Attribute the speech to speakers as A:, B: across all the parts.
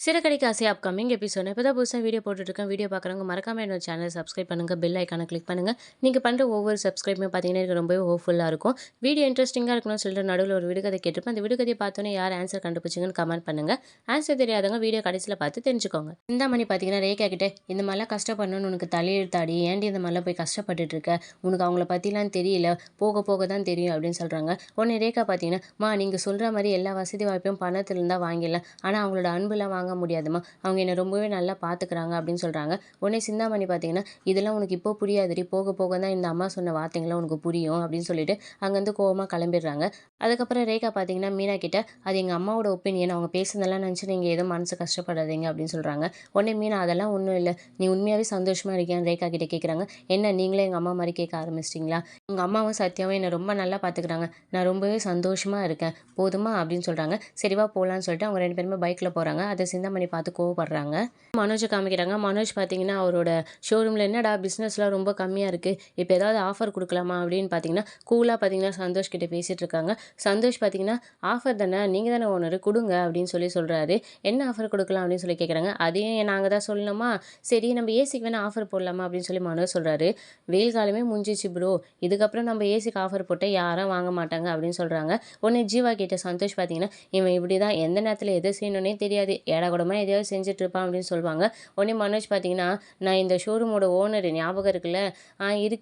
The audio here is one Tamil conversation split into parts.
A: சிறகடிக்க ஆசை அப்கமிங் எபிசோட் இப்போ தான் புதுசாக வீடியோ போட்டுட்ருக்கேன். வீடியோ பார்க்குறவங்க மறக்காம என்னோட சேனலை சப்ஸ்கிரைப் பண்ணுங்கள். பெல் ஐக்கானை கிளிக் பண்ணுங்கள். நீங்கள் பண்ணுற ஒவ்வொரு சப்ஸ்கிரைப்புமே பார்த்தீங்கன்னா எனக்கு ரொம்பவே ஹோப்ஃபுல்லாக இருக்கும். வீடியோ இன்ட்ரெஸ்டிங்காக இருக்கணும்னு சொல்லிட்டு நடுவில் ஒரு விடுகதை கேட்டிருப்பேன். அந்த விடுகதையை பார்த்தோன்னே யார் ஆன்சர் கண்டுபிடிச்சிங்கன்னு கமெண்ட் பண்ணுங்கள். ஆன்சர் தெரியாதவங்க வீடியோ கடைசியில் பார்த்து தெரிஞ்சுக்கோங்க. இந்த மணி பார்த்தீங்கன்னா ரேகா கிட்டே இந்த மாதிரிலாம் கஷ்டப்படணும்னு உனக்கு தலையெழுத்தாடி ஏன்டி இந்த மாதிரிலாம் போய் கஷ்டப்பட்டுட்டு இருக்க, உனக்கு அவங்கள பற்றிலாம் தெரியல, போக போக தான் தெரியும் அப்படின்னு சொல்கிறாங்க. உடனே ரேகா பார்த்தீங்கன்னா நீங்கள் சொல்கிற மாதிரி எல்லா வசதி வாய்ப்பையும் பணத்தில் இருந்தால் வாங்கிடலாம், ஆனால் அவங்களோட அன்புலாம் வாங்க முடியாதுமா, அவங்க என்னை ரொம்பவே நல்லா பார்த்துக்கிறாங்க அப்படின்னு சொல்கிறாங்க. உடனே சிந்தாமணி பார்த்தீங்கன்னா இதெல்லாம் உனக்கு இப்போ புரியாதுடி, போக போக தான் இந்த அம்மா சொன்ன வார்த்தைங்களாம் உனக்கு புரியும் அப்படின்னு சொல்லிட்டு அங்கேருந்து கோவமாக கிளம்பிடுறாங்க. அதுக்கப்புறம் ரேகா பார்த்தீங்கன்னா மீனா கிட்ட அது எங்கள் அம்மாவோட ஒப்பீனியன், அவங்க பேசுனதெல்லாம் நினச்சி நீங்கள் எதுவும் மனசு கஷ்டப்படாதீங்க அப்படின்னு சொல்கிறாங்க. உடனே மீனா அதெல்லாம் ஒன்றும் இல்லை, நீ உண்மையாகவே சந்தோஷமாக இருக்கியான்னு ரேகா கிட்ட கேட்குறாங்க. என்ன நீங்களே எங்கள் அம்மா மாதிரி கேட்க ஆரம்பிச்சிட்டிங்களா, உங்கள் அம்மாவும் சத்யாவும் என்னை ரொம்ப நல்லா பார்த்துக்கிறாங்க, நான் ரொம்பவே சந்தோஷமாக இருக்கேன், போதுமா அப்படின்னு சொல்கிறாங்க. சரிவா போகலான்னு சொல்லிட்டு அவங்க ரெண்டு பேருமே பைக்கில் போகிறாங்க. அதை சிந்தாமணி பார்த்து கோவப்படுறாங்க. மனோஜை காமிக்கிறாங்க. மனோஜ் பார்த்தீங்கன்னா அவரோட ஷோரூமில் என்னடா பிஸ்னஸ்லாம் ரொம்ப கம்மியாக இருக்குது, இப்போ ஏதாவது ஆஃபர் கொடுக்கலாமா அப்படின்னு பார்த்தீங்கன்னா கூலாக பார்த்தீங்கன்னா சந்தோஷ் கிட்ட பேசிகிட்டு இருக்காங்க. சந்தோஷ் பார்த்தீங்கன்னா ஆஃபர் தானே, நீங்கள் தானே ஓனர், கொடுங்க அப்படின்னு சொல்கிறாரு. என்ன ஆஃபர் கொடுக்கலாம் அப்படின்னு சொல்லி கேட்குறாங்க. அதையும் நாங்கள் தான் சொல்லணுமா, சரி நம்ம ஏசிக்கு வேணால் ஆஃபர் போடலாமா அப்படின்னு சொல்லி மனோஜ் சொல்கிறாரு. வெயில் காலமே முடிஞ்சிச்சு ப்ரோ, இதுக்கப்புறம் நம்ம ஏசிக்கு ஆஃபர் போட்டால் யாரும் வாங்க மாட்டாங்க அப்படின்னு சொல்கிறாங்க. உடனே ஜீவா கிட்ட சந்தோஷ் பார்த்தீங்கன்னா இவன் இப்படி தான் எந்த நேரத்தில் எதை செய்யணுன்னே தெரியாது, ஏடா கூடமா எதையாவது செஞ்சுட்டு இருப்பான் அப்படின்னு சொல்லுவாங்க. உடனே மனோஜ் பார்த்தீங்கன்னா நான் இந்த ஷோரூமோட ஓனர் ஞாபகம் இருக்குல்ல,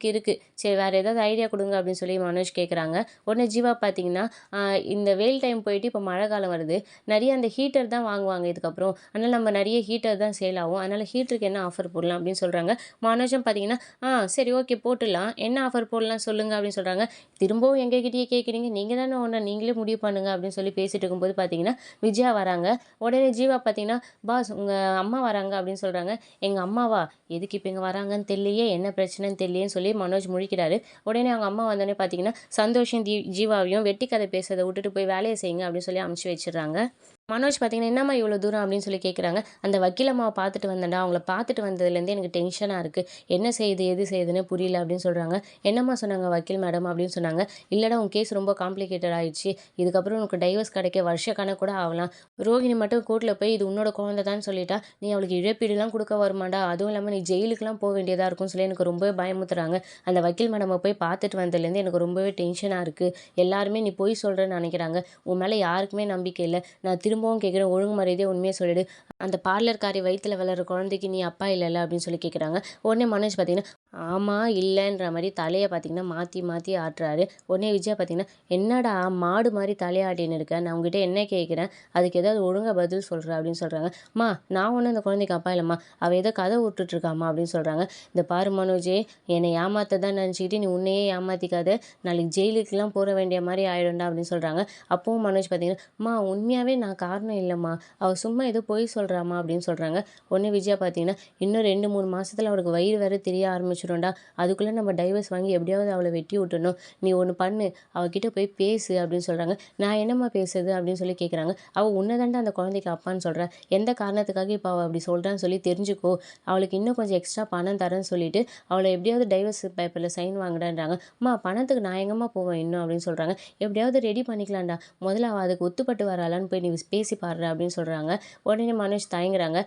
A: இருக்கு சரி வேறு ஏதாவது ஐடியா கொடுங்க அப்படின்னு சொல்லி மனோஜ் கேட்குறாங்க. உடனே ஜீவா பார்த்தீங்கன்னா இந்த வெயில் டைம் போயிட்டு இப்போ மழை காலம் வருது, நிறைய அந்த ஹீட்டர் தான் வாங்குவாங்க இதுக்கப்புறம், அதனால் நம்ம நிறைய ஹீட்டர் தான் சேல் ஆகும், அதனால் ஹீட்டருக்கு என்ன ஆஃபர் போடலாம் அப்படின்னு சொல்கிறாங்க. மனோஜும் பார்த்தீங்கன்னா சரி ஓகே போட்டுடலாம், என்ன ஆஃபர் போடலாம் சொல்லுங்கள் அப்படின்னு சொல்கிறாங்க. திரும்பவும் எங்ககிட்டயே கேட்குறீங்க, நீங்கள் தானே ஓனர், நீங்களே முடிவு பண்ணுங்க அப்படின்னு சொல்லி பேசிட்டு இருக்கும்போது பார்த்தீங்கன்னா விஜயா வராங்க. உடனே ஜீவா பார்த்தீங்கன்னா பாஸ் உங்கள் அம்மா வராங்க அப்படின்னு சொல்கிறாங்க. எங்கள் அம்மாவா, எதுக்கு இப்போ இங்கே வராங்கன்னு தெரியலையே, என்ன பிரச்சனைன்னு தெரியலையேன்னு சொல்லி மனோஜ் முழிக்கிறாரு. உடனே அவங்க அம்மா வந்தோடனே பார்த்தீங்கன்னா சந்தோஷம் ஜீவாவையும் வெட்டி கதை பேசுறதை விட்டுட்டு போய் வேலையை செய்யுங்க அப்படின்னு சொல்லி அமுச்சு வச்சிடுறாங்க. மனோஜ் பார்த்தீங்கன்னா என்னம்மா இவ்வளோ தூரம் அப்படின்னு சொல்லி கேட்குறாங்க. அந்த வக்கீல் அம்மாவை பார்த்துட்டு வந்தேன்டா, அவங்கள பார்த்துட்டு வந்ததுலேருந்தே எனக்கு டென்ஷனாக இருக்குது, என்ன செய்யுது எது செய்யுதுன்னு புரியல அப்படின்னு சொல்கிறாங்க. என்னம்மா சொன்னாங்க வக்கீல் மேடம் அப்படின்னு சொன்னாங்க. இல்லைடா உன் கேஸ் ரொம்ப காம்ப்ளிகேட்டட் ஆயிடுச்சு, இதுக்கப்புறம் உனக்கு டைவர்ஸ் கிடைக்க வருஷக்கணக்கு கூட ஆகலாம், ரோகிணி மட்டும் கோர்ட்டில் போய் இது உன்னோட குழந்தை தான் சொல்லிட்டா நீ அவளுக்கு இழப்பீடுலாம் கொடுக்க வருமாண்டா, அதுவும் இல்லாமல் நீ ஜெயிலுக்குலாம் போக வேண்டியதாக இருக்கும்னு சொல்லி எனக்கு ரொம்பவே பயமுத்துறாங்க. அந்த வக்கீல் மேடமை போய் பார்த்துட்டு வந்ததுலேருந்து எனக்கு ரொம்பவே டென்ஷனாக இருக்குது, எல்லாருமே நீ போய் சொல்கிறேன்னு நினைக்கிறாங்க, உன் மேலே யாருக்குமே நம்பிக்கை இல்லை, நான் திரும்பவும் கேட்குறேன் ஒழுங்கு மரியாதையாக உண்மையை சொல்லிடு, அந்த பார்லர்காரி வயிற்றில் வளர்கிற குழந்தைக்கு நீ அப்பா இல்லைல்ல அப்படின்னு சொல்லி கேட்குறாங்க. உடனே மனோஜ் பார்த்தீங்கன்னா ஆமாம் இல்லைன்ற மாதிரி தலையை பார்த்தீங்கன்னா மாற்றி மாற்றி ஆட்டுறாரு. உடனே விஜயா பார்த்தீங்கன்னா என்னடா மாடு மாதிரி தலையாட்டின்னு இருக்கேன், நான் உங்ககிட்ட என்ன கேட்குறேன், அதுக்கு ஏதாவது ஒழுங்காக பதில் சொல்கிறேன் அப்படின்னு சொல்கிறாங்க. நான் ஒன்றும் இந்த குழந்தைக்கு அப்பா இல்லைம்மா, அவள் ஏதோ கதை விட்டுட்ருக்காம்மா அப்படின்னு சொல்கிறாங்க. இந்த பாரு மனோஜே, என்னை ஏமாத்த தான் நினச்சிக்கிட்டு நீ உன்னையே ஏமாற்றிக்காத, நாளைக்கு ஜெயிலுக்கெலாம் போக வேண்டிய மாதிரி ஆகிடும்டா அப்படின்னு சொல்கிறாங்க. அப்பவும் மனோஜ் பார்த்தீங்கன்னா உண்மையாகவே நான் காரணம் இல்லைம்மா, அவள் சும்மா ஏதோ பொய் சொல்கிறாம்மா அப்படின்னு சொல்கிறாங்க. உடனே விஜயா பார்த்தீங்கன்னா இன்னும் 2-3 மாதத்தில் அவளுக்கு வயிறு வேறு தெரிய ஆரம்பிச்சிடும்டா, அதுக்குள்ளே நம்ம டைவர்ஸ் வாங்கி எப்படியாவது அவளை வெட்டி விட்டுணும், நீ ஒன்று பண்ணு அவகிட்ட போய் பேசு அப்படின்னு சொல்கிறாங்க. நான் என்னம்மா பேசுறது அப்படின்னு சொல்லி கேட்குறாங்க. அவள் உன்னதாண்டா அந்த குழந்தைக்கு அப்பான்னு சொல்கிறா, எந்த காரணத்துக்காக இப்போ அவள் அப்படி சொல்கிறான்னு சொல்லி தெரிஞ்சுக்கோ, அவளுக்கு இன்னும் கொஞ்சம் எக்ஸ்ட்ரா பணம் தரேன்னு சொல்லிட்டு அவளை எப்படியாவது டைவர்ஸ் பேப்பரில் சைன் வாங்குறான்றாங்க. பணத்துக்கு நான் எங்கம்மா போவேன் இன்னும் அப்படின்னு சொல்கிறாங்க. எப்படியாவது ரெடி பண்ணிக்கலாம்டா, முதல்ல அவள் அதுக்கு ஒத்துப்பட்டு வராளான்னு போய் நீ பேசி பாடுற அப்படின்னு சொல்கிறாங்க. உடனே மனோஜ் தயங்குறாங்க.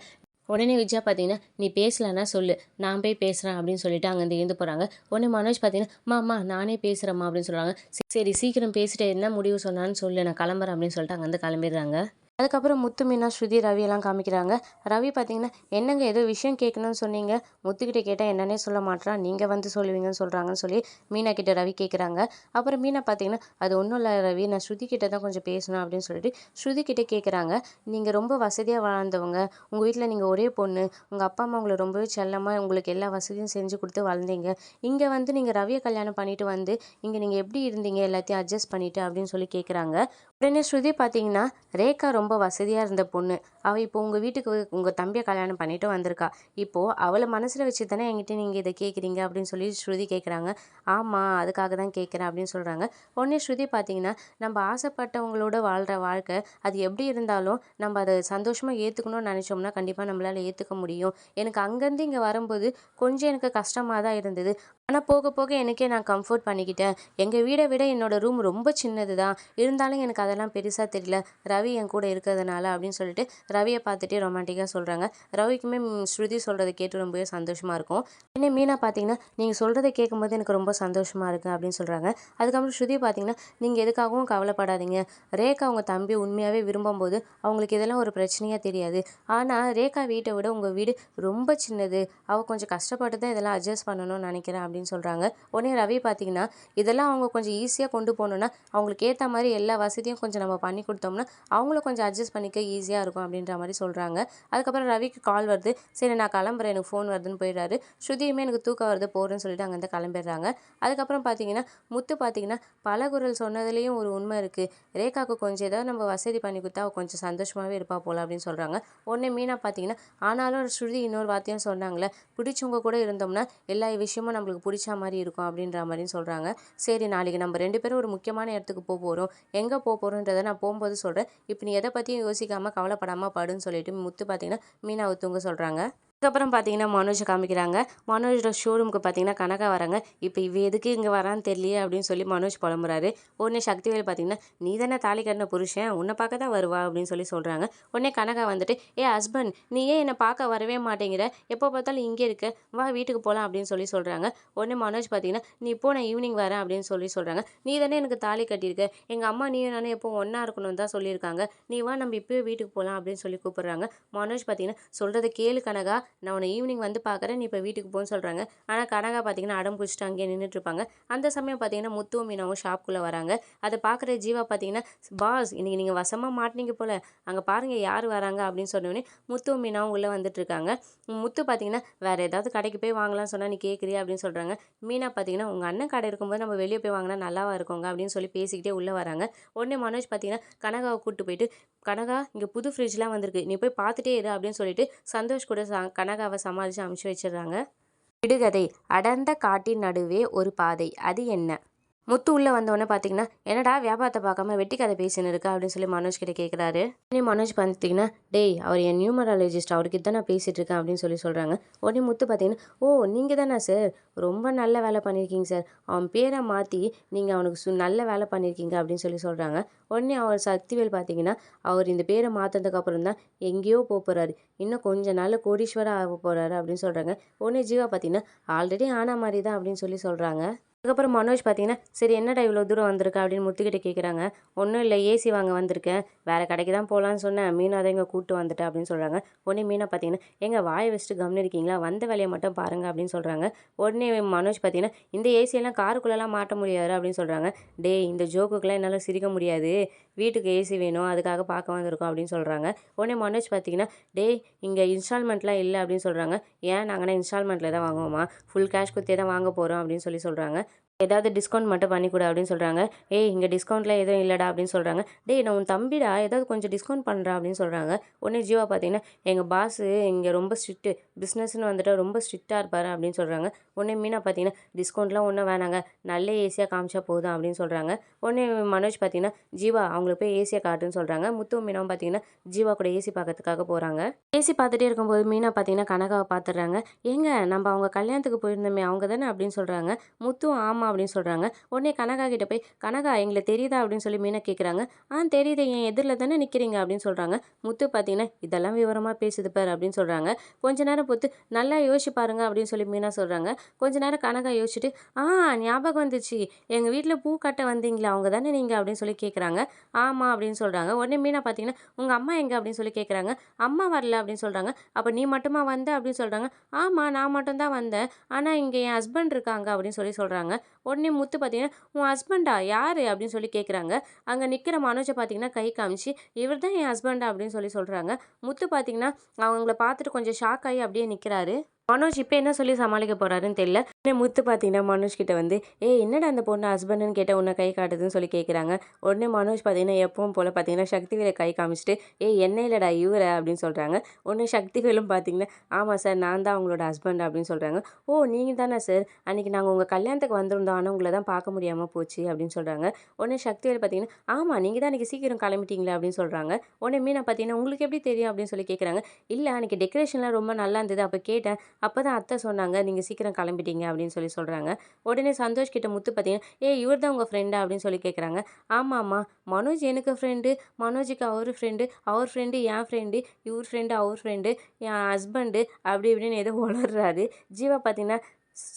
A: உடனே விஜயா பார்த்தீங்கன்னா நீ பேசலன்னா சொல்லு, நான் போய் பேசுகிறேன் அப்படின்னு சொல்லிட்டு அங்கேருந்து எழுந்து போகிறாங்க. உடனே மனோஜ் பார்த்தீங்கன்னா அம்மா நானே பேசுகிறேம்மா அப்படின்னு சொல்கிறாங்க. சரி சீக்கிரம் பேசிட்டு என்ன முடிவு சொன்னான்னு சொல்லு, நான் கிளம்புறேன் அப்படின்னு சொல்லிட்டு அங்கேருந்து கிளம்பிடுறாங்க. அதுக்கப்புறம் முத்து, மீனா, ஸ்ருதி, ரவியெல்லாம் காமிக்கிறாங்க. ரவி பார்த்தீங்கன்னா என்னங்க ஏதோ விஷயம் கேட்கணும்னு சொன்னீங்க, முத்துக்கிட்ட கேட்டால் என்னன்னே சொல்ல மாட்றான், நீங்கள் வந்து சொல்லுவீங்கன்னு சொல்கிறாங்கன்னு சொல்லி மீனா கிட்ட ரவி கேட்குறாங்க. அப்புறம் மீனா பார்த்தீங்கன்னா அது ஒன்றும் இல்லை ரவி, நான் ஸ்ருதி கிட்ட தான் கொஞ்சம் பேசணும் அப்படின்னு சொல்லிட்டு ஸ்ருதி கிட்ட கேட்குறாங்க. நீங்கள் ரொம்ப வசதியாக வாழ்ந்தவங்க, உங்கள் வீட்டில் நீங்கள் ஒரே பொண்ணு, உங்கள் அப்பா அம்மா உங்களை ரொம்பவே செல்லமாக உங்களுக்கு எல்லா வசதியும் செஞ்சு கொடுத்து வளர்ந்தீங்க, இங்கே வந்து நீங்கள் ரவியை கல்யாணம் பண்ணிட்டு வந்து இங்கே நீங்கள் எப்படி இருந்தீங்க எல்லாத்தையும் அட்ஜஸ்ட் பண்ணிட்டு அப்படின்னு சொல்லி கேட்குறாங்க. உடனே ஸ்ருதி பார்த்தீங்கன்னா ரேகா ரொம்ப வசதியாக இருந்த பொண்ணு, அவள் இப்போ உங்கள் வீட்டுக்கு உங்கள் தம்பியை கல்யாணம் பண்ணிட்டு வந்திருக்கா, இப்போது அவளை மனசில் வச்சு தானே என்கிட்ட நீங்கள் இதை கேட்குறீங்க அப்படின்னு சொல்லி ஸ்ருதி கேட்குறாங்க. ஆமாம் அதுக்காக தான் கேட்குறேன் அப்படின்னு சொல்கிறாங்க. உடனே ஸ்ருதி பார்த்தீங்கன்னா நம்ம ஆசைப்பட்டவங்களோட வாழ்கிற வாழ்க்கை அது எப்படி இருந்தாலும் நம்ம அதை சந்தோஷமாக ஏற்றுக்கணும்னு நினச்சோம்னா கண்டிப்பாக நம்மளால் ஏற்றுக்க முடியும், எனக்கு அங்கேருந்து இங்கே வரும்போது கொஞ்சம் எனக்கு கஷ்டமாக தான் இருந்தது, ஆனால் போக போக எனக்கே நான் கம்ஃபர்ட் பண்ணிக்கிட்டேன், எங்கள் வீடை விட என்னோடய ரூம் ரொம்ப சின்னது தான், இருந்தாலும் எனக்கு அதெல்லாம் பெருசாக தெரியல, ரவி என் கூட இருக்கிறதுனால அப்படின்னு சொல்லிட்டு ரவியை பார்த்துட்டே ரொமான்டிக்காக சொல்கிறாங்க. ரவிக்குமே ஸ்ருதி சொல்கிறத கேட்டு ரொம்பவே சந்தோஷமாக இருக்கும். உடனே மீனா பார்த்தீங்கன்னா நீங்கள் சொல்கிறத கேட்கும்போது எனக்கு ரொம்ப சந்தோஷமாக இருக்குது அப்படின்னு சொல்கிறாங்க. அதுக்கப்புறம் ஸ்ருதி பார்த்தீங்கன்னா நீங்கள் எதுக்காகவும் கவலைப்படாதீங்க. ரேகா அவங்க தம்பி உண்மையாகவே விரும்பும்போது அவங்களுக்கு இதெல்லாம் ஒரு பிரச்சனையாக தெரியாது. ஆனால் ரேகா வீட்டை விட உங்கள் வீடு ரொம்ப சின்னது. அவள் கொஞ்சம் கஷ்டப்பட்டு தான் இதெல்லாம் அட்ஜஸ்ட் பண்ணணும்னு நினைக்கிறேன் அப்படின்னு சொல்கிறாங்க. உடனே ரவி பார்த்தீங்கன்னா இதெல்லாம் அவங்க கொஞ்சம் ஈஸியாக கொண்டு போகணுன்னா அவங்களுக்கு ஏற்ற மாதிரி எல்லா வசதியும் கொஞ்சம் நம்ம பண்ணி கொடுத்தோம்னா அவங்களும் கொஞ்சம் அட்ஜஸ்ட் பண்ணிக்க ஈஸியாக இருக்கும் அப்படின்ற மாதிரி சொல்கிறாங்க. அதுக்கப்புறம் ரவிக்கு கால் வருது. சரி நான் கிளம்புறேன், எனக்கு ஃபோன் வருதுன்னு போயிடுறாரு. ஸ்ருதியுமே எனக்கு தூக்கம் வருது போகிறேன்னு சொல்லிட்டு அங்கேருந்து கிளம்பிடுறாங்க. அதுக்கப்புறம் பார்த்தீங்கன்னா முத்து பார்த்தீங்கன்னா பலகுரல் சொன்னதுலேயும் ஒரு உண்மை இருக்குது. ரேகாவுக்கு கொஞ்சம் ஏதாவது நம்ம வசதி பண்ணி கொடுத்தா அவள் கொஞ்சம் சந்தோஷமாகவே இருப்பா போல் அப்படின்னு சொல்கிறாங்க. உடனே மீனா பார்த்தீங்கன்னா ஆனாலும் ஸ்ருதி இன்னொரு வார்த்தையும் சொன்னாங்களே, பிடிச்சவங்க கூட இருந்தோம்னா எல்லா விஷயமும் நம்மளுக்கு பிடிச்ச மாதிரி இருக்கும் அப்படின்ற மாதிரியும் சொல்கிறாங்க. சரி நாளைக்கு நம்ம 2 பேரும் ஒரு முக்கியமான இடத்துக்கு போகிறோம். எங்கே போகிறோன்றதை நான் போகும்போது சொல்கிறேன். இப்போ நீ எதை பற்றியும் யோசிக்காமல் கவலைப்படாமல் படுன்னு சொல்லிட்டு முத்து பார்த்தீங்கன்னா மீனாவை தூங்க சொல்கிறாங்க. அதுக்கப்புறம் பார்த்தீங்கன்னா மனோஜை காமிக்கிறாங்க. மனோஜோட ஷோரூமுக்கு பார்த்தீங்கன்னா கனகா வராங்க. இப்போ இவ எதுக்கு இங்கே வரான்னு தெரியலையே அப்படின்னு சொல்லி மனோஜ் புலம்புறாரு. உடனே சக்திவேல் பார்த்தீங்கன்னா நீ தானே தாலி கட்டின புருஷன், உன்னை பார்க்க தான் வருவா அப்படின்னு சொல்லி சொல்கிறாங்க. உடனே கனகா வந்துட்டு ஹஸ்பண்ட் நீ ஏன் என்னை பார்க்க வரவே மாட்டேங்கிற, எப்போ பார்த்தாலும் இங்கே இருக்க, வா வீட்டுக்கு போகலாம் அப்படின்னு சொல்லி சொல்கிறாங்க. உடனே மனோஜ் பார்த்தீங்கன்னா நீ இப்போ நான் ஈவினிங் வரேன் அப்படின்னு சொல்லி சொல்கிறாங்க. நீ தானே எனக்கு தாலி கட்டியிருக்க, எங்கள் அம்மா நீயும் நானே எப்போ ஒன்றா இருக்கணும்னு தான் சொல்லியிருக்காங்க, நீ வா நம்ம இப்போயே வீட்டுக்கு போகலாம் அப்படின்னு சொல்லி கூப்பிட்றாங்க. மனோஜ் பார்த்தீங்கன்னா சொல்கிறத கேளு கனகா, நான் உன்னை ஈவினிங் வந்து பார்க்குறேன், நீ இப்போ வீட்டுக்கு போன்னு சொல்கிறாங்க. ஆனால் கனகா பார்த்தீங்கன்னா அடம் பிடிச்சிட்டு அங்கேயே நின்றுட்டுருப்பாங்க. அந்த சமயம் பார்த்தீங்கன்னா முத்துவும் மீனாவும் ஷாப்புக்குள்ளே வராங்க. அதை பார்க்குற ஜீவா பார்த்தீங்கன்னா பாஸ் இன்றைக்கி நீங்கள் வசமாக மாட்டினீங்க போல், அங்கே பாருங்கள் யார் வராங்க அப்படின்னு சொன்னோடனே முத்துவும் மீனாவும் உள்ளே வந்துட்டுருக்காங்க. முத்து பார்த்தீங்கன்னா வேறு ஏதாவது கடைக்கு போய் வாங்கலாம்னு சொன்னால் நீ கேட்குறியா அப்படின்னு சொல்கிறாங்க. மீனா பார்த்தீங்கன்னா உங்கள் அண்ணன் கடை இருக்கும்போது நம்ம வெளியே போய் வாங்கினா நல்லாவா இருக்குங்க அப்படின்னு சொல்லி பேசிக்கிட்டே உள்ளே வராங்க. உடனே மனோஜ் பார்த்தீங்கன்னா கனகாவை கூப்பிட்டு போயிட்டு கனகா இங்கே புது ஃப்ரிட்ஜ்லாம் வந்திருக்கு, நீ போய் பார்த்துட்டே இரு அப்படின்னு சொல்லிட்டு சந்தோஷ் கூட கனகாவை சமாளித்து அமுச்சு வச்சிடுறாங்க. விடுகதை. அடர்ந்த காட்டின் நடுவே ஒரு பாதை, அது என்ன? முத்து உள்ளே வந்தோடனே பார்த்தீங்கன்னா என்னடா வியாபாரத்தை பார்க்காம வெட்டி கதை பேசின்னு இருக்கா அப்படின்னு சொல்லி மனோஜ் கிட்ட கேட்குறாரு. உடனே மனோஜ் பார்த்தீங்கன்னா டேய் அவர் என் நியூமராலஜிஸ்ட், அவர்கிட்ட தான் நான் பேசிகிட்டு இருக்கேன் அப்படின்னு சொல்லி சொல்கிறாங்க. உடனே முத்து பார்த்தீங்கன்னா ஓ நீங்கள் தானே சார், ரொம்ப நல்ல வேலை பண்ணியிருக்கீங்க சார், அவன் பேரை மாற்றி நீங்கள் அவனுக்கு நல்ல வேலை பண்ணியிருக்கீங்க அப்படின்னு சொல்லி சொல்கிறாங்க. உடனே அவர் சக்திவேல் பார்த்தீங்கன்னா அவர் இந்த பேரை மாற்றினதுக்கப்புறம் தான் எங்கேயோ போகிறாரு, இன்னும் கொஞ்ச நாள் கோடீஸ்வரர் ஆக போகிறாரு அப்படின்னு சொல்கிறாங்க. உடனே ஜீவா பார்த்தீங்கன்னா ஆல்ரெடி ஆன மாதிரி தான் அப்படின்னு சொல்லி சொல்கிறாங்க. அதுக்கப்புறம் மனோஜ் பார்த்தீங்கன்னா சரி என்னடா இவ்வளோ தூரம் வந்திருக்கா அப்படின்னு முத்துக்கிட்ட கேட்குறாங்க. ஒன்றும் இல்லை ஏசி வாங்க வந்திருக்கேன், வேறு கடைக்கு தான் போகலான்னு சொன்னேன், மீனா தான் இங்கே கூப்பிட்டு வந்துட்டேன் அப்படின்னு சொல்கிறாங்க. உடனே மீனா பார்த்தீங்கன்னா எங்கள் வாயை வச்சுட்டு கவனிருக்கீங்களா, வந்த வேலையை மட்டும் பாருங்கள் அப்படின்னு சொல்கிறாங்க. உடனே மனோஜ் பார்த்தீங்கன்னா இந்த ஏசியெல்லாம் காருக்குள்ளெல்லாம் மாட்ட முடியாது அப்படின்னு சொல்கிறாங்க. டேய் இந்த ஜோக்குக்கெலாம் என்னால் சிரிக்க முடியாது, வீட்டுக்கு ஏசி வேணும் அதுக்காக பார்க்க வந்திருக்கோம் அப்படின்னு சொல்கிறாங்க. உடனே மனோஜ் பார்த்தீங்கன்னா டேய் இங்கே இன்ஸ்டால்மெண்ட்லாம் இல்லை அப்படின்னு சொல்கிறாங்க. ஏன் நாங்கன்னா இன்ஸ்டால்மெண்ட்டில் தான் வாங்குவோமா, ஃபுல் கேஷ் கொடுத்தே தான் வாங்க போகிறோம் அப்படின்னு சொல்லி சொல்கிறாங்க. ஏதாவது டிஸ்கவுண்ட் மட்டும் பண்ணி கொடு அப்படின்னு சொல்கிறாங்க. ஏய் இங்கே டிஸ்கவுண்ட்லாம் எதுவும் இல்லைடா அப்படின்னு சொல்கிறாங்க. டேய் நான் உன் தம்பிடா, ஏதாவது கொஞ்சம் டிஸ்கவுண்ட் பண்ணுறா அப்படின்னு சொல்கிறாங்க. உடனே ஜீவா பார்த்தீங்கன்னா எங்கள் பாஸு இங்கே ரொம்ப ஸ்ட்ரிக்ட்டு, பிஸ்னஸ்ன்னு வந்துட்டு ரொம்ப ஸ்ட்ரிக்டாக இருப்பார் அப்படின்னு சொல்கிறாங்க. உடனே மீனா பார்த்தீங்கன்னா டிஸ்கவுண்ட்லாம் ஒன்றும் வேணாங்க, நல்ல ஏசியாக காமிச்சா போதும் அப்படின்னு சொல்கிறாங்க. உடனே மனோஜ் பார்த்தீங்கன்னா ஜீவா அவங்களுக்கு போய் ஏசியை காட்டுன்னு சொல்கிறாங்க. முத்து மீனாவும் பார்த்தீங்கன்னா ஜீவா கூட ஏசி பார்க்கறதுக்காக போகிறாங்க. ஏசி பார்த்துட்டே இருக்கும்போது மீனா பார்த்தீங்கன்னா கனகாவை பார்த்துடுறாங்க. ஏங்க நம்ம அவங்க கல்யாணத்துக்கு போயிருந்தோமே அவங்க தானே அப்படின்னு சொல்கிறாங்க. முத்துவும் ஆமாம் அப்படின்னு சொல்கிறாங்க. உடனே கனகா கிட்ட போய் கனகா எங்களுக்கு தெரியுதா அப்படின்னு சொல்லி மீனா கேட்குறாங்க. தெரியுது, என் எதிரில் தானே நிற்கிறீங்க அப்படின்னு சொல்கிறாங்க. முத்து பார்த்தீங்கன்னா இதெல்லாம் விவரமாக பேசுது பார் அப்படின்னு சொல்கிறாங்க. கொஞ்ச நேரம் பொறுத்து நல்லா யோசிச்சு பாருங்க அப்படின்னு சொல்லி மீனா சொல்கிறாங்க. கொஞ்ச நேரம் கனகா யோசிச்சுட்டு ஞாபகம் வந்துச்சு, எங்கள் வீட்டில் பூ கட்ட வந்தீங்களா அவங்க தானே நீங்கள் அப்படின்னு சொல்லி கேட்குறாங்க. ஆமாம் அப்படின்னு சொல்கிறாங்க. உடனே மீனா பார்த்தீங்கன்னா உங்கள் அம்மா எங்கே அப்படின்னு சொல்லி கேட்குறாங்க. அம்மா வரல அப்படின்னு சொல்கிறாங்க. அப்போ நீ மட்டுமா வந்த அப்படின்னு சொல்கிறாங்க. ஆமாம் நான் மட்டும்தான் வந்தேன், ஆனால் இங்கே என் ஹஸ்பண்ட் இருக்காங்க அப்படின்னு சொல்லி சொல்கிறாங்க. உடனே முத்து பார்த்தீங்கன்னா உன் ஹஸ்பண்டா யார் அப்படின்னு சொல்லி கேட்குறாங்க. அங்கே நிற்கிற மனோஜை பார்த்தீங்கன்னா கை காமிச்சு இவர் தான் என் ஹஸ்பண்டா அப்படின்னு சொல்லி சொல்கிறாங்க. முத்து பார்த்தீங்கன்னா அவங்கள பார்த்துட்டு கொஞ்சம் ஷாக் ஆகி அப்படியே நிற்கிறாரு. மனோஜ் இப்போ என்ன சொல்லி சமாளிக்க போகிறாருன்னு தெரியல. முத்து பார்த்தீங்கன்னா மனோஜ் கிட்ட வந்து என்னடா அந்த பொண்ணு ஹஸ்பண்டுன்னு கேட்ட உன்னை கை காட்டுதுன்னு சொல்லி கேட்குறாங்க. உடனே மனோஜ் பார்த்தீங்கன்னா எப்பவும் போல் பார்த்தீங்கன்னா சக்திவேலை கை காமிச்சிட்டு என்ன இல்லைடா இவரை அப்படின்னு சொல்கிறாங்க. உடனே சக்திவேலும் பார்த்தீங்கன்னா ஆமாம் சார் நான் தான் அவங்களோட ஹஸ்பண்ட் அப்படின்னு சொல்கிறாங்க. நீங்கள் தானே சார், அன்றைக்கி நாங்கள் உங்கள் கல்யாணத்துக்கு வந்திருந்தோம் ஆனால் உங்களை தான் பார்க்க முடியாமல் போச்சு அப்படின்னு சொல்கிறாங்க. உடனே சக்திவேல் பார்த்தீங்கன்னா ஆமாம் நீங்கள் தான் அன்றைக்கி சீக்கிரம் கிளம்பிட்டீங்களா அப்படின்னு சொல்கிறாங்க. உடனே மீனா பார்த்தீங்கன்னா உங்களுக்கு எப்படி தெரியும் அப்படின்னு சொல்லி கேட்குறாங்க. இல்லை அன்றைக்கி டெக்கரேஷன்லாம் ரொம்ப நல்லா இருந்தது, அப்போ கேட்டேன், அப்போ தான் அத்தை சொன்னாங்க, "நீங்கள் சீக்கிரம் கிளம்பிட்டீங்க" அப்படின்னு சொல்கிறாங்க. உடனே சந்தோஷ் கிட்ட முத்து பார்த்தீங்கன்னா, "ஏய் இவர் தான் உங்கள் ஃப்ரெண்டா?" அப்படின்னு சொல்லி கேட்குறாங்க. "ஆமாம்மா, மனோஜ் எனக்கு ஃப்ரெண்டு, மனோஜுக்கு அவர் ஃப்ரெண்டு, அவர் ஃப்ரெண்டு என் ஃப்ரெண்டு, இவர் ஃப்ரெண்டு அவர் ஃப்ரெண்டு, என் ஹஸ்பண்டு" அப்படி இப்படின்னு ஏதோ உளர்றாரு. ஜீவா பார்த்தீங்கன்னா,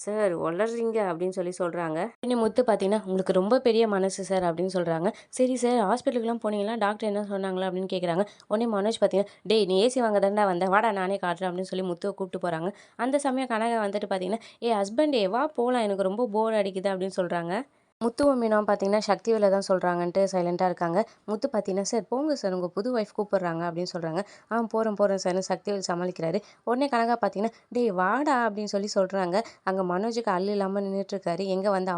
A: "சார் உளர்றீங்க" அப்படின்னு சொல்கிறாங்க. உடனே முத்து பார்த்தீங்கன்னா, "உங்களுக்கு ரொம்ப பெரிய மனசு சார்" அப்படின்னு சொல்கிறாங்க. "சரி சார், ஹாஸ்பிட்டலுக்குலாம் போனீங்களா? டாக்டர் என்ன சொன்னாங்களா?" அப்படின்னு கேட்குறாங்க. உடனே மனோஜ் பார்த்தீங்கன்னா, "டேய் நீ ஏசி வாங்க தான்டா வந்த, வாடா நானே காட்டுறேன்" அப்படின்னு சொல்லி முத்துவ கூப்பிட்டு போகிறாங்க. அந்த சமயம் கனகா வந்துட்டு பார்த்தீங்கன்னா, "ஏய் ஹஸ்பண்டே வா போலாம், எனக்கு ரொம்ப போர் அடிக்குது" அப்படின்னு சொல்கிறாங்க. முத்துவும் மீனாவும் பார்த்தீங்கன்னா, சக்திவேல தான் சொல்கிறாங்கன்ட்டு சைலண்ட்டாக இருக்காங்க. முத்து பார்த்தீங்கன்னா, "சார் போங்க சார், உங்கள் புது ஒய்ஃப் கூப்பிடுறாங்க" அப்படின்னு சொல்கிறாங்க. போகிறேன் சார்ன்னு சக்திவேல் சமாளிக்கிறாரு. உடனே கனகா பார்த்தீங்கன்னா, "டேய் வாடா" அப்படின்னு சொல்கிறாங்க. அங்கே மனோஜுக்கு அல்லு இல்லாமல் நின்றுட்டுருக்காரு. எங்கே வந்து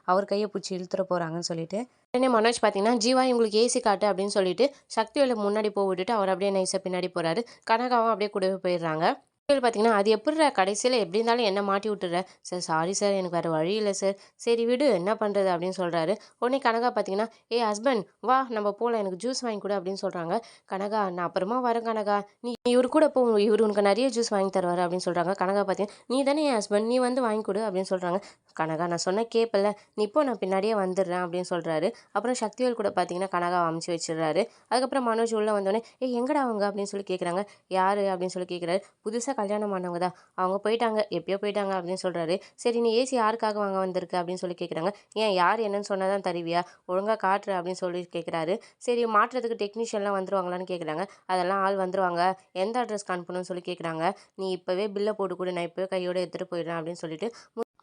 A: அவர் கையை பிடிச்சி இழுத்துற போகிறாங்கன்னு சொல்லிட்டு. உடனே மனோஜ் பார்த்தீங்கன்னா, "ஜீவா இவங்களுக்கு ஏசி காட்டு" அப்படின்னு சொல்லிட்டு சக்திவேல முன்னாடி விட்டுட்டு அவர் அப்படியே நைஸா பின்னாடி போகிறாரு. கனகாவும் அப்படியே கூடவே போயிடுறாங்க. பார்த்தீங்கன்னா, "அது எப்புட்றா கடைசியில எப்படி இருந்தாலும் என்ன மாட்டி விட்டுற." "சார் சாரி சார், எனக்கு வேறு வழி இல்லை சார்." "சரி விடு, என்ன பண்ணுறது" அப்படின்னு சொல்கிறாரு. உடனே கனகா பார்த்தீங்கன்னா, "ஏய் ஹஸ்பண்ட் வா நம்ம போகலாம், எனக்கு ஜூஸ் வாங்கி கொடு" அப்படின்னு சொல்கிறாங்க. கனகா, "நான் அப்புறமா வரேன் கனகா, நீ இவரு கூட போ, இவரு உனக்கு நிறைய ஜூஸ் வாங்கி தருவாரு" அப்படின்னு சொல்கிறாங்க. கனகா பார்த்தீங்கன்னா, "நீ தானே என் ஹஸ்பண்ட், நீ வந்து வாங்கி கொடு" அப்படின்னு சொல்கிறாங்க. கனகா, "நான் சொன்ன கேட்பல, நீ இப்போ நான் பின்னாடியே வந்துடுறேன்" அப்படின்னு சொல்கிறாரு. அப்புறம் சக்திவேல் கூட பார்த்தீங்கன்னா கனகாவை அமுச்சு வச்சிடுறாரு. அதுக்கப்புறம் மனோஜ் உள்ளே வந்தோடனே, "ஏய் எங்கடா அவங்க" அப்படின்னு சொல்லி கேட்குறாங்க. "யார்?" அப்படின்னு சொல்லி கேட்குறாரு. "புதுசாக கல்யாணம் ஆனவங்க தான், அவங்க போயிட்டாங்க, எப்பயோ போயிட்டாங்க" அப்படின்னு சொல்கிறாரு. "சரி நீ ஏசி யாருக்காக வாங்க வந்திருக்க" அப்படின்னு சொல்லி கேட்குறாங்க. "ஏன் யார் என்னன்னு சொன்னால் தான் தருவியா, ஒழுங்காக காட்டுற" அப்படின்னு சொல்லி கேட்குறாரு. சரி மாற்றுறதுக்கு டெக்னீஷியன்லாம் வந்துருவாங்களான்னு கேட்குறாங்க. "அதெல்லாம் ஆள் வந்துருவாங்க, எந்த அட்ரஸ்க்கு அனுப்பணும்னு சொல்லி கேட்குறாங்க. நீ இப்போவே பில்லை போட்டு கொடு, நான் இப்போவே கையோடு எடுத்துகிட்டு போயிடுறேன்" அப்படின்னு சொல்லிட்டு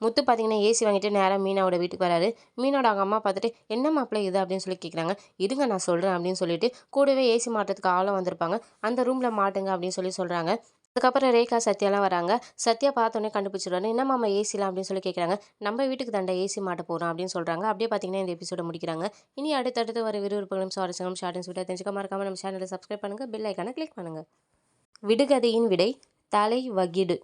A: முத்து பார்த்தீங்கன்னா ஏசி வாங்கிட்டு நேராக மீனாவோட வீட்டுக்கு வராரு. மீனோட அவங்க அம்மா பார்த்துட்டு, "என்ன மாப்பிள்ளை இது" அப்படின்னு சொல்லி கேட்குறாங்க. "இருங்க நான் சொல்கிறேன்" அப்படின்னு சொல்லிட்டு கூடவே ஏசி மாட்டுறதுக்கு ஆளும் வந்திருப்பாங்க. "அந்த ரூமில் மாட்டுங்க" அப்படின்னு சொல்கிறாங்க. அதுக்கப்புறம் ரேகா, சத்யாலாம் வராங்க. சத்யா பார்த்தோன்னே கண்டுபிடிச்சிருவாரு. "என்ன மாமா ஏசிலாம்" அப்படின்னு சொல்லி கேட்குறாங்க. "நம்ம வீட்டுக்கு தாண்டா ஏசி மாட்ட போகிறோம்" அப்படின்னு சொல்கிறாங்க. அப்படியே பார்த்தீங்கன்னா இந்த எபிசோட முடிக்கிறாங்க. இனி அடுத்தடுத்து வர விறுவிறுப்புகளும் சுவாரஸ்யங்களும் ஷார்ட் அண்ட் ஸ்வீட்டாக தெரிஞ்சுக்க மறக்காம நம்ம சேனலை சப்ஸ்கிரைப் பண்ணுங்கள், பெல் ஐக்கானை கிளிக் பண்ணுங்கள். விடுகதையின் விடை: தலை வகிடு.